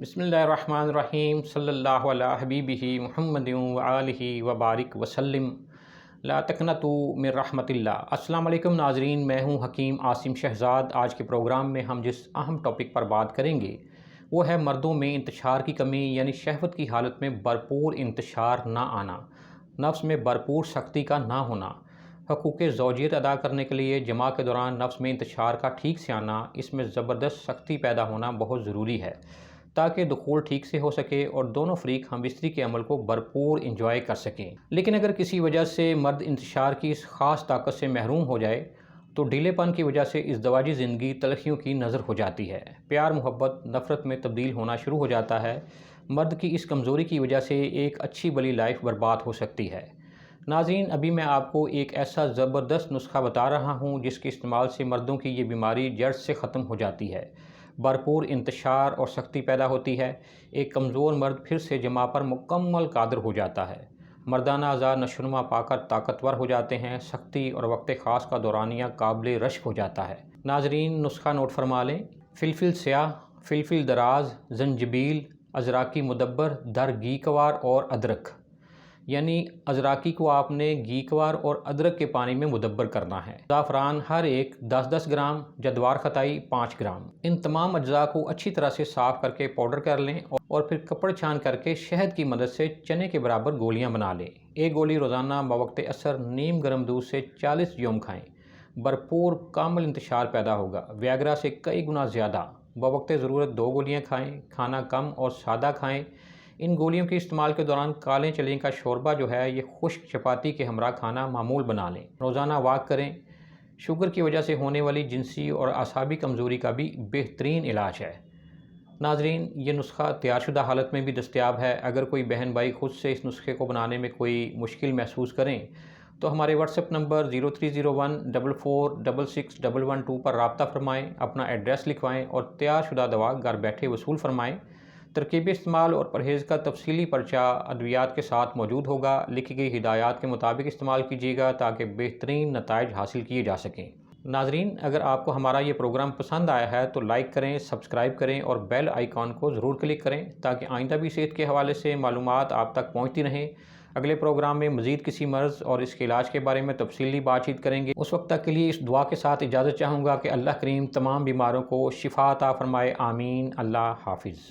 بسم اللہ الرحمن الرحیم صلی اللہ علی حبیبہ محمد وآلہ وبارک وسلم لا تقنطوا من رحمت اللہ۔ السلام علیکم ناظرین، میں ہوں حکیم عاصم شہزاد۔ آج کے پروگرام میں ہم جس اہم ٹاپک پر بات کریں گے وہ ہے مردوں میں انتشار کی کمی، یعنی شہوت کی حالت میں بھرپور انتشار نہ آنا، نفس میں بھرپور سختی کا نہ ہونا، حقوق زوجیت ادا کرنے کے لیے جماع کے دوران نفس میں انتشار کا ٹھیک سے آنا، اس میں زبردست سختی پیدا ہونا بہت ضروری ہے تاکہ دخول ٹھیک سے ہو سکے اور دونوں فریق ہم بستری کے عمل کو بھرپور انجوائے کر سکیں۔ لیکن اگر کسی وجہ سے مرد انتشار کی اس خاص طاقت سے محروم ہو جائے تو ڈھیلے پن کی وجہ سے ازدواجی زندگی تلخیوں کی نظر ہو جاتی ہے، پیار محبت نفرت میں تبدیل ہونا شروع ہو جاتا ہے۔ مرد کی اس کمزوری کی وجہ سے ایک اچھی بلی لائف برباد ہو سکتی ہے۔ ناظرین، ابھی میں آپ کو ایک ایسا زبردست نسخہ بتا رہا ہوں جس کے استعمال سے مردوں کی یہ بیماری جڑ سے ختم ہو جاتی ہے، بھرپور انتشار اور سختی پیدا ہوتی ہے، ایک کمزور مرد پھر سے جماع پر مکمل قادر ہو جاتا ہے، مردانہ اعضاء نشوونما پا کر طاقتور ہو جاتے ہیں، سختی اور وقت خاص کا دورانیہ قابل رشک ہو جاتا ہے۔ ناظرین، نسخہ نوٹ فرما لیں۔ فلفل سیاہ، فلفل دراز، زنجبیل، ازراکی مدبر در گھیکوار اور ادرک، یعنی ازراکی کو آپ نے گھیکوار اور ادرک کے پانی میں مدبر کرنا ہے۔ زعفران ہر ایک 10 گرام، جدوار خطائی 5 گرام۔ ان تمام اجزاء کو اچھی طرح سے صاف کر کے پاؤڈر کر لیں اور پھر کپڑ چھان کر کے شہد کی مدد سے چنے کے برابر گولیاں بنا لیں۔ ایک گولی روزانہ بوقت عصر نیم گرم دودھ سے 40 یوم کھائیں، بھرپور کامل انتشار پیدا ہوگا، ویاگرا سے کئی گنا زیادہ۔ بوقت ضرورت 2 گولیاں کھائیں، کھانا کم اور سادہ کھائیں۔ ان گولیوں کے استعمال کے دوران کالے چنے کا شوربہ جو ہے یہ خشک چپاتی کے ہمراہ کھانا معمول بنا لیں۔ روزانہ واک کریں۔ شوگر کی وجہ سے ہونے والی جنسی اور اعصابی کمزوری کا بھی بہترین علاج ہے۔ ناظرین، یہ نسخہ تیار شدہ حالت میں بھی دستیاب ہے۔ اگر کوئی بہن بھائی خود سے اس نسخے کو بنانے میں کوئی مشکل محسوس کریں تو ہمارے واٹس ایپ نمبر 0301 446612 پر رابطہ فرمائیں، اپنا ایڈریس لکھوائیں اور تیار شدہ دوا گھر بیٹھے وصول فرمائیں۔ ترکیب استعمال اور پرہیز کا تفصیلی پرچہ ادویات کے ساتھ موجود ہوگا۔ لکھی گئی ہدایات کے مطابق استعمال کیجیے گا تاکہ بہترین نتائج حاصل کیے جا سکیں۔ ناظرین، اگر آپ کو ہمارا یہ پروگرام پسند آیا ہے تو لائک کریں، سبسکرائب کریں اور بیل آئیکن کو ضرور کلک کریں تاکہ آئندہ بھی صحت کے حوالے سے معلومات آپ تک پہنچتی رہیں۔ اگلے پروگرام میں مزید کسی مرض اور اس کے علاج کے بارے میں تفصیلی بات چیت کریں گے۔ اس وقت تک کے لیے اس دعا کے ساتھ اجازت چاہوں گا کہ اللہ کریم تمام بیماروں کو شفا عطا فرمائے، آمین۔ اللہ حافظ۔